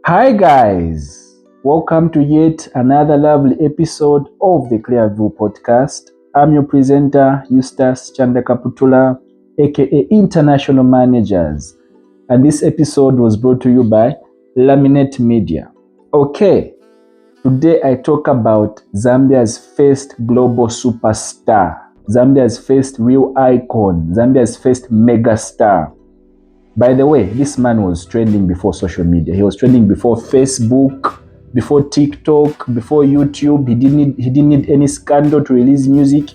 Hi guys, welcome to yet another lovely episode of the Clearview podcast. I'm your presenter, Eustace Chandakaputula, aka International Managers, and this episode was brought to you by Laminate Media. Okay, today I talk about Zambia's first global superstar, Zambia's first real icon, Zambia's first megastar. By the way, this man was trending before social media. He was trending before Facebook, before TikTok, before YouTube. He didn't need any scandal to release music.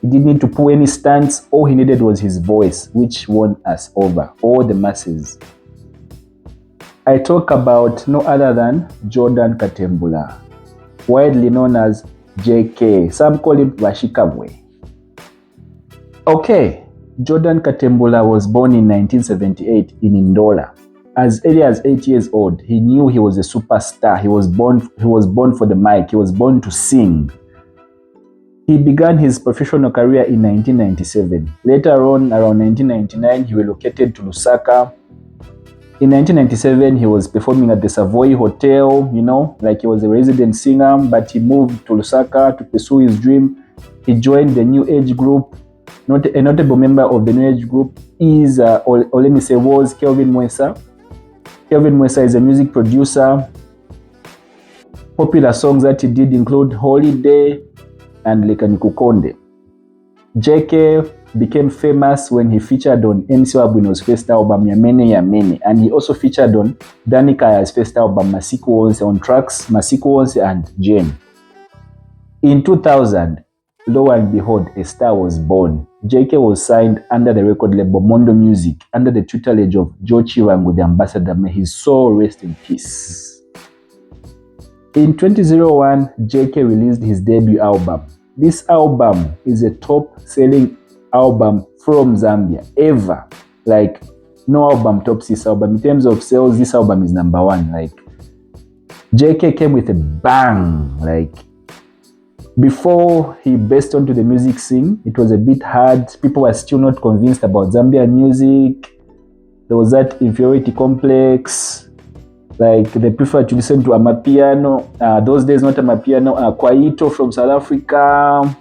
He didn't need to pull any stunts. All he needed was his voice, which won us over, all the masses. I talk about no other than Jordan Katembula, widely known as JK. Some call him Vashikabwe. Okay. Jordan Katembula was born in 1978 in Ndola. As early as 8 years old, he knew he was a superstar. He was born for the mic. He was born to sing. He began his professional career in 1997. Later on, around 1999, he relocated to Lusaka. In 1997, he was performing at the Savoy Hotel, like he was a resident singer, but he moved to Lusaka to pursue his dream. He joined the New Age group. A notable member of the New Age group is, was Kelvin Mwesa. Kelvin Mwesa is a music producer. Popular songs that he did include Holiday and Lekanikukonde. JK became famous when he featured on MC Wabwino's first album, Yamene Yamene, and he also featured on Danny Kaya's first album, Masiku Onse, on tracks Masiku Onse and Jane. In 2000, lo and behold, a star was born. JK was signed under the record label Mondo Music under the tutelage of Joe Chiwangu, the ambassador. May his soul rest in peace. In 2001, JK released his debut album. This album is a top-selling album from Zambia ever. Like, no album tops this album. In terms of sales, this album is number one. Like, JK came with a bang. Like, before he burst onto the music scene, it was a bit hard. People were still not convinced about Zambian music. There was that inferiority complex. Like, they preferred to listen to Amapiano. Those days, not Amapiano. Kwaito from South Africa.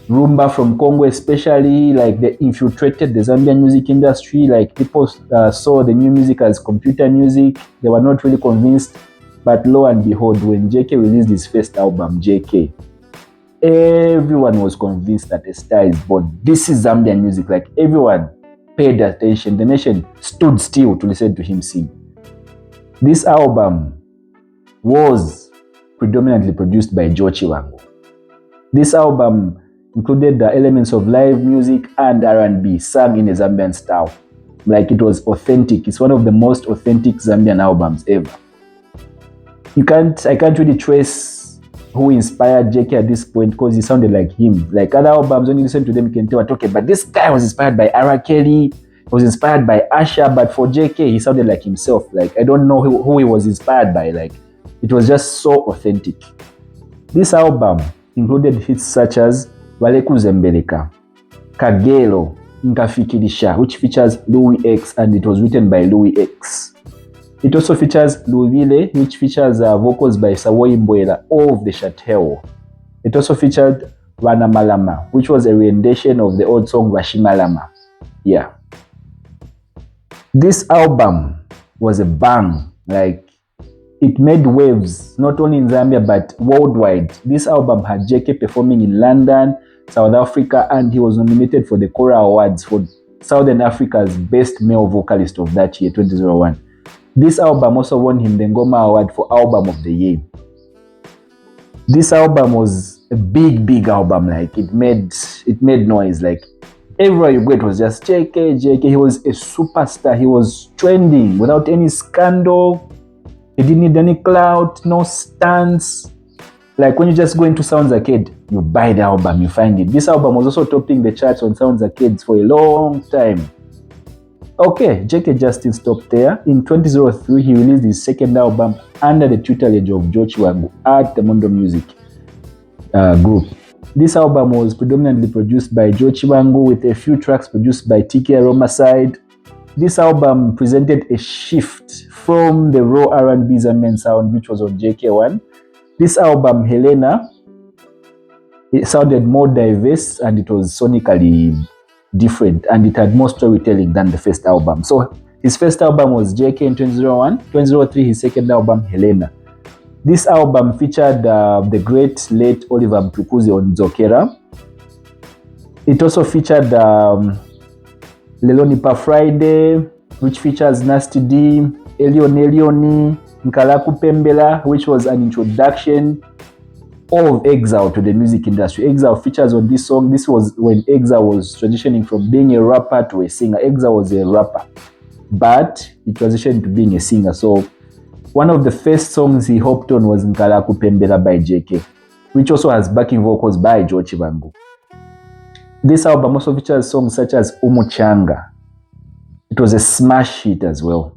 Rumba from Congo especially. Like, they infiltrated the Zambian music industry. Like, people saw the new music as computer music. They were not really convinced. But lo and behold, when JK released his first album, JK, everyone was convinced that a star is born. This is Zambian music. Like, everyone paid attention. The nation stood still to listen to him sing. This album was predominantly produced by Joe Chiwangu. This album included the elements of live music and R&B sung in a Zambian style. Like, it was authentic. It's one of the most authentic Zambian albums ever. I can't really trace who inspired JK at this point because he sounded like him. Like, other albums, when you listen to them, you can tell, okay, but this guy was inspired by R. Kelly, was inspired by Asha, but for JK, he sounded like himself. Like, I don't know who he was inspired by. Like, it was just so authentic. This album included hits such as Waleku Zembeleka, Kagelo, Nkafikirisha, which features Louis X, and it was written by Louis X. It also features Luwile, which features vocals by Savoy Mbwela of the Chateau. It also featured Wanamalama, which was a rendition of the old song Vashimalama. Yeah. This album was a bang. Like, it made waves, not only in Zambia, but worldwide. This album had JK performing in London, South Africa, and he was nominated for the Kora Awards for Southern Africa's Best Male Vocalist of that year, 2001. This album also won him the Ngoma Award for Album of the Year. This album was a big album. Like, it made noise. Like, everywhere you go, it was just JK. He was a superstar. He was trending without any scandal. He didn't need any clout, no stunts. Like, when you just go into Sounds Arcade, you buy the album, you find it. This album was also topping the charts on Sounds Arcades for a long time. Okay, JK just didn't stop there. In 2003, he released his second album under the tutelage of Joe Chiwangu at the Mondo Music group. This album was predominantly produced by Joe Chiwangu with a few tracks produced by TK Aromacide. This album presented a shift from the raw R&B Zambian sound, which was on JK1. This album, Helena, it sounded more diverse and it was sonically different, and it had more storytelling than the first album. So his first album was JK in 2001. 2003, his second album, Helena. This album featured the great late Oliver Mtukudzi on Dzokera. It also featured Leloni Pa Friday, which features Nasty D, Elioni, Nkalaku Pembela, which was an introduction of Exile to the music industry. Exile features on this song. This was when Exile was transitioning from being a rapper to a singer. Exile was a rapper, but he transitioned to being a singer. So one of the first songs he hopped on was Nkalaku Pembela by JK, which also has backing vocals by George Chibangu. This album also features songs such as Umuchanga. It was a smash hit as well.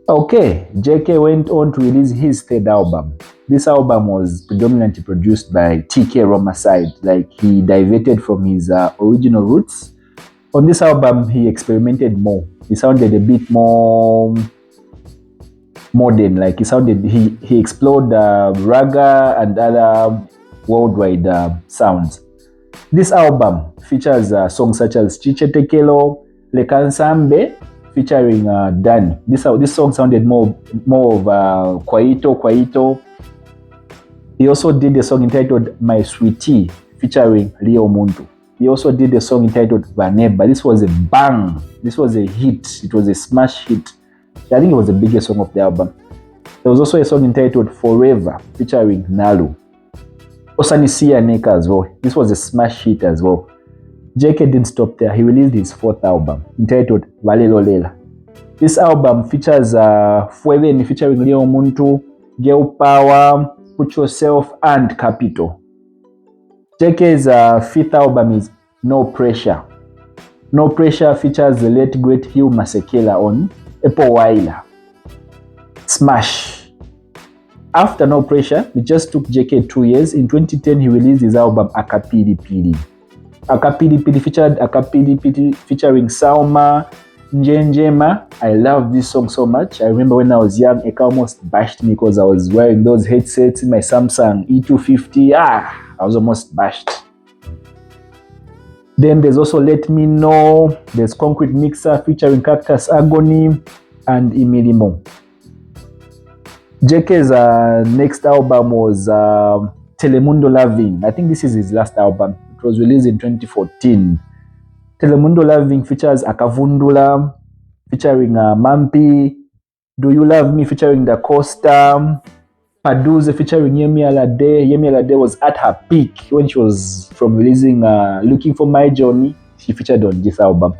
Okay, JK went on to release his third album. This album was predominantly produced by TK Romaside, like he diverted from his original roots. On this album, he experimented more. He sounded a bit more modern, like he explored raga and other worldwide sounds. This album features songs such as Chiche Tekelo, Lekansambe, featuring Danny. This song sounded more of Kwaito. He also did a song entitled My Sweetie, featuring Leo Muntu. He also did a song entitled Vaneba. This was a bang. This was a hit. It was a smash hit. I think it was the biggest song of the album. There was also a song entitled Forever, featuring Nalu. Osanisia Neka as well. This was a smash hit as well. JK didn't stop there. He released his fourth album, entitled Valelo Lela. This album features Fueben featuring Leo Muntu, Girl Power, Put Yourself, and Capito. JK's fifth album is No Pressure. No Pressure features the late great Hugh Masekela on Epo Waila. Smash. After No Pressure, it just took JK 2 years. In 2010, he released his album Akapili Pili. Akapili Pili featured Akapili Pili featuring Salma, Njenjema. I love this song so much. I remember when I was young, Eka almost bashed me because I was wearing those headsets in my Samsung E250. I was almost bashed. Then there's also Let Me Know. There's Concrete Mixer featuring Cactus Agony and Imilimo. JK's next album was Telemundo Loving. I think this is his last album. It was released in 2014. Telemundo Loving features Akavundula, featuring Mampi, Do You Love Me featuring Da Costa, Paduze featuring Yemi Alade. Yemi Alade was at her peak when she was from releasing Looking for My Journey. She featured on this album.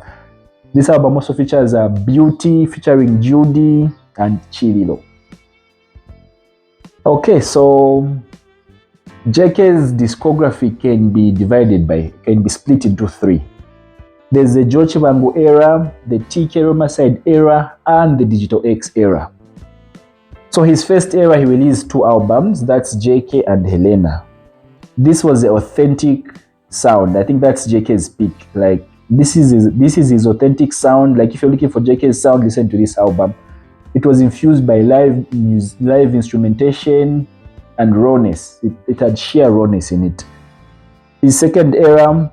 This album also features Beauty featuring Judy and Chililo. Okay, so JK's discography can be split into three. There's the George Chibangu era, the TK Romaside era, and the Digital X era. So his first era, he released 2 albums. That's JK and Helena. This was the authentic sound. I think that's JK's peak. Like this is his authentic sound. Like if you're looking for JK's sound, listen to this album. It was infused by live instrumentation and rawness. It had sheer rawness in it. His second era,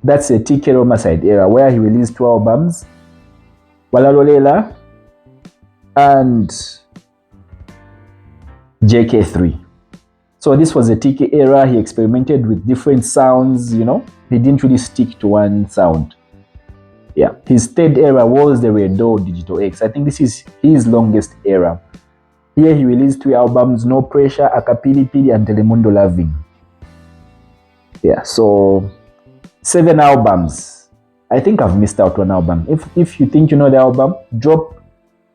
that's the TK Romaside era, where he released 2 albums, Walalolela and JK3. So this was the TK era. He experimented with different sounds, you know. He didn't really stick to one sound. Yeah, his third era was the Redo Digital X. I think this is his longest era. Here he released 3 albums, No Pressure, Akapili Pili, and Telemundo Loving. Yeah, so 7 albums. I think I've missed out 1 album. If you think you know the album, drop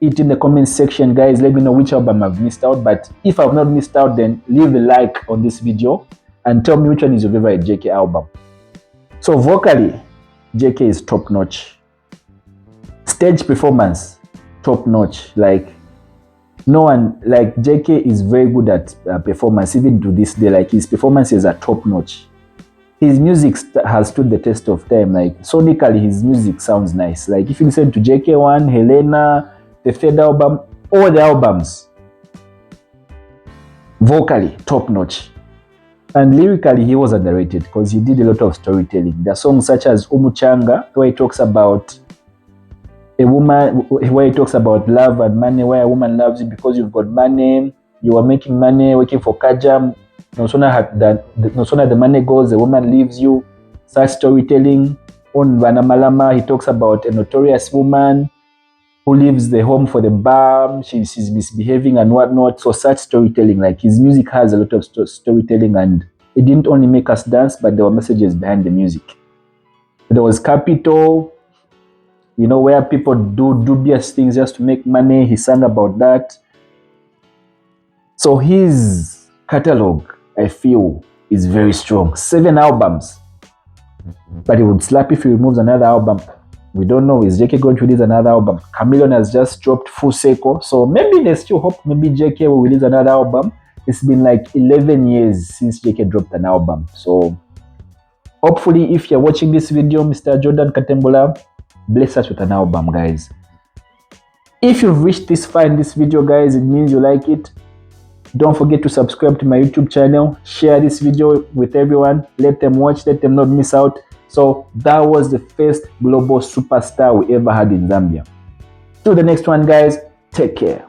it in the comment section, guys. Let me know which album I've missed out. But if I've not missed out, then leave a like on this video and tell me which one is your favorite JK album. So vocally, JK is top notch. Stage performance, top notch. Like no one, like JK is very good at performance even to this day. Like his performances are top notch. his music has stood the test of time. Like sonically, his music sounds nice. Like if you listen to JK1, Helena, the third album, all the albums, vocally top notch. And lyrically, he was underrated because he did a lot of storytelling. There are songs such as Umuchanga, where he talks about a woman, where he talks about love and money, where a woman loves you because you've got money, you are making money, working for Kajam. No sooner the money goes, the woman leaves you. Such storytelling. On Vanamalama, he talks about a notorious woman who leaves the home for the bar, she's misbehaving and whatnot. So such storytelling, like his music has a lot of storytelling, and it didn't only make us dance, but there were messages behind the music. There was Capital, you know, where people do dubious things just to make money. He sang about that. So his catalog, I feel, is very strong. 7 albums, but it would slap if he removes another album. We don't know, is JK going to release another album? Chameleon has just dropped Full Circle, so maybe there's still hope. Maybe JK will release another album. It's been like 11 years since JK dropped an album. So hopefully, if you're watching this video, Mr. Jordan Katembula, bless us with an album, guys. If you've reached this far in this video, guys, it means you like it. Don't forget to subscribe to my YouTube channel. Share this video with everyone. Let them watch, let them not miss out. So that was the first global superstar we ever had in Zambia. Till the next one, guys, take care.